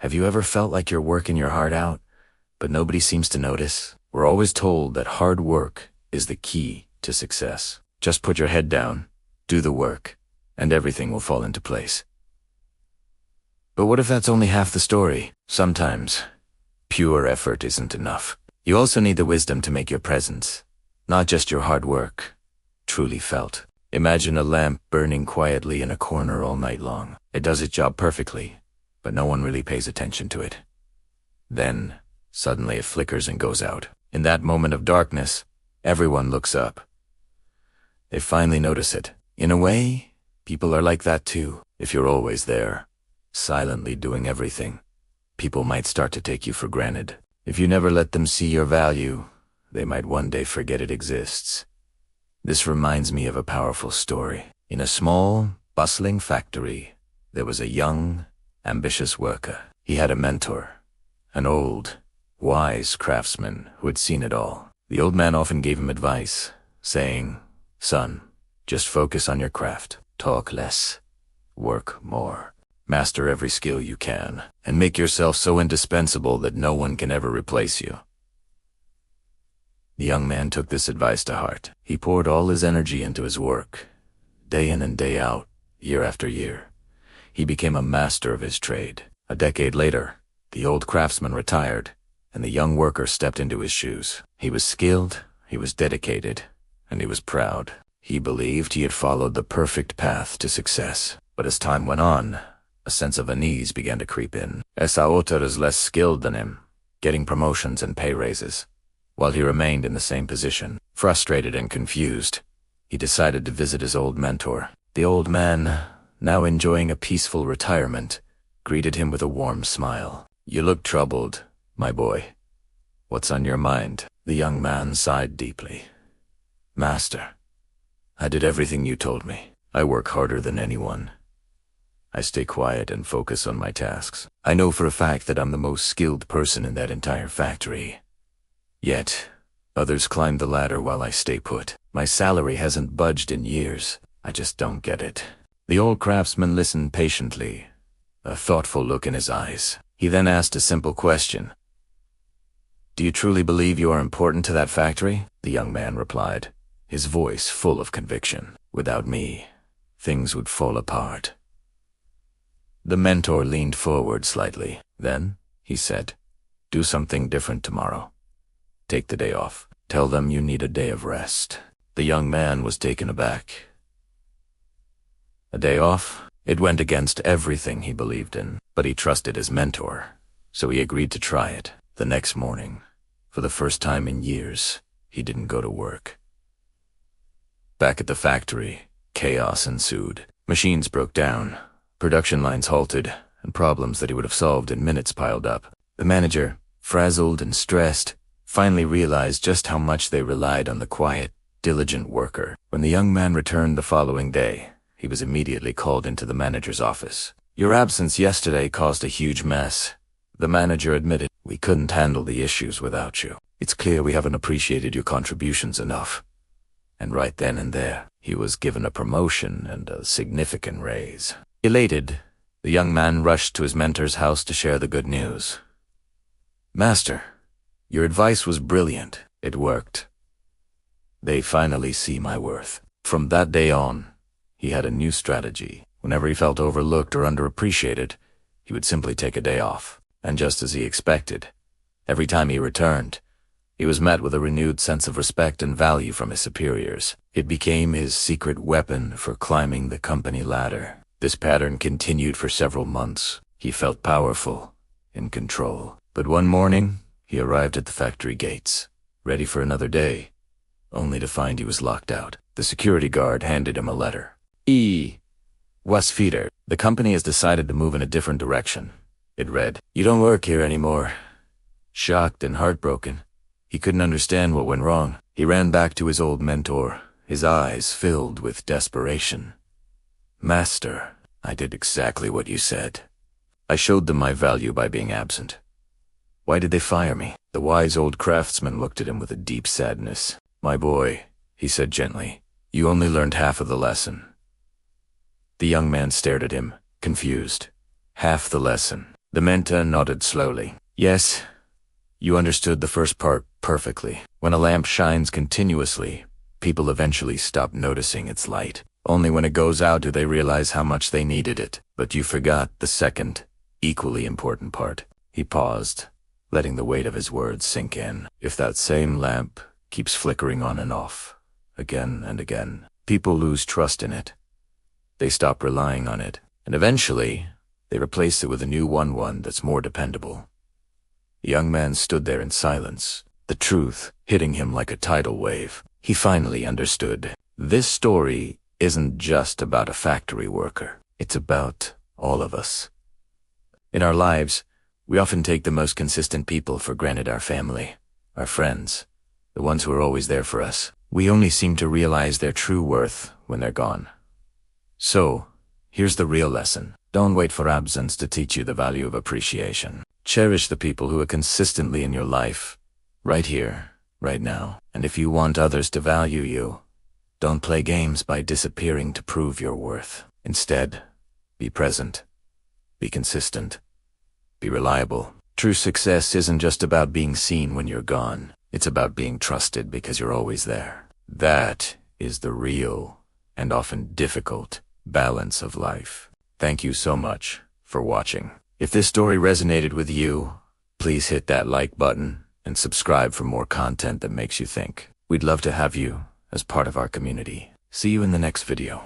Have you ever felt like you're working your heart out, but nobody seems to notice? We're always told that hard work is the key to success. Just put your head down, do the work, and everything will fall into place. But what if that's only half the story? Sometimes, pure effort isn't enough. You also need the wisdom to make your presence, not just your hard work, truly felt. Imagine a lamp burning quietly in a corner all night long. It does its job perfectly, but no one really pays attention to it. Then, suddenly it flickers and goes out. In that moment of darkness, everyone looks up. They finally notice it. In a way, people are like that too. If you're always there, silently doing everything, people might start to take you for granted. If you never let them see your value, they might one day forget it exists. This reminds me of a powerful story. In a small, bustling factory, there was a young, ambitious worker. He had a mentor, an old, wise craftsman who had seen it all. The old man often gave him advice, saying, "Son, just focus on your craft. Talk less, work more. Master every skill you can, and make yourself so indispensable that no one can ever replace you." The young man took this advice to heart. He poured all his energy into his work, day in and day out, year after year. He became a master of his trade. A decade later, the old craftsman retired, and the young worker stepped into his shoes. He was skilled, he was dedicated, and he was proud. He believed he had followed the perfect path to success. But as time went on, a sense of unease began to creep in. Esa other is less skilled than him, getting promotions and pay raises, while he remained in the same position. Frustrated and confused, he decided to visit his old mentor. The old man, now enjoying a peaceful retirement, greeted him with a warm smile. "You look troubled, my boy. What's on your mind?" The young man sighed deeply. "Master, I did everything you told me. I work harder than anyone. I stay quiet and focus on my tasks. I know for a fact that I'm the most skilled person in that entire factory. Yet, others climb the ladder while I stay put. My salary hasn't budged in years. I just don't get it." The old craftsman listened patiently, a thoughtful look in his eyes. He then asked a simple question. "Do you truly believe you are important to that factory?" The young man replied, his voice full of conviction. "Without me, things would fall apart." The mentor leaned forward slightly. "Then," he said, "do something different tomorrow. Take the day off. Tell them you need a day of rest." The young man was taken aback. A day off? It went against everything he believed in, but he trusted his mentor, so he agreed to try it. The next morning, for the first time in years, he didn't go to work. Back at the factory, chaos ensued. Machines broke down, production lines halted, and problems that he would have solved in minutes piled up. The manager, frazzled and stressed, finally realized just how much they relied on the quiet, diligent worker. When the young man returned the following day, he was immediately called into the manager's office. "Your absence yesterday caused a huge mess," the manager admitted. "We couldn't handle the issues without you. It's clear we haven't appreciated your contributions enough." And right then and there, he was given a promotion and a significant raise. Elated, the young man rushed to his mentor's house to share the good news. "Master, your advice was brilliant. It worked. They finally see my worth." From that day on, he had a new strategy. Whenever he felt overlooked or underappreciated, he would simply take a day off. And just as he expected, every time he returned, he was met with a renewed sense of respect and value from his superiors. It became his secret weapon for climbing the company ladder. This pattern continued for several months. He felt powerful, in control. But one morning, he arrived at the factory gates, ready for another day, only to find he was locked out. The security guard handed him a letter. Was wieder. The company has decided to move in a different direction. It read, "You don't work here anymore." Shocked and heartbroken, he couldn't understand what went wrong. He ran back to his old mentor, his eyes filled with desperation. "Master, I did exactly what you said. I showed them my value by being absent. Why did they fire me?" The wise old craftsman looked at him with a deep sadness. "My boy," he said gently, "you only learned half of the lesson." The young man stared at him, confused. Half the lesson. The mentor nodded slowly. Yes, you understood the first part perfectly. When a lamp shines continuously, people eventually stop noticing its light. Only when it goes out do they realize how much they needed it. But you forgot the second, equally important part. He paused, letting the weight of his words sink in. If that same lamp keeps flickering on and off, again and again, people lose trust in it. They stop relying on it, and eventually, they replace it with a new one that's more dependable. The young man stood there in silence, the truth hitting him like a tidal wave. He finally understood. This story isn't just about a factory worker. It's about all of us. In our lives, we often take the most consistent people for granted: our family, our friends, the ones who are always there for us. We only seem to realize their true worth when they're gone. So, here's the real lesson. Don't wait for absence to teach you the value of appreciation. Cherish the people who are consistently in your life, right here, right now. And if you want others to value you, don't play games by disappearing to prove your worth. Instead, be present, be consistent, be reliable. True success isn't just about being seen when you're gone. It's about being trusted because you're always there. That is the real and often difficult balance of life. Thank you so much for watching. If this story resonated with you, please hit that like button and subscribe for more content that makes you think. We'd love to have you as part of our community. See you in the next video.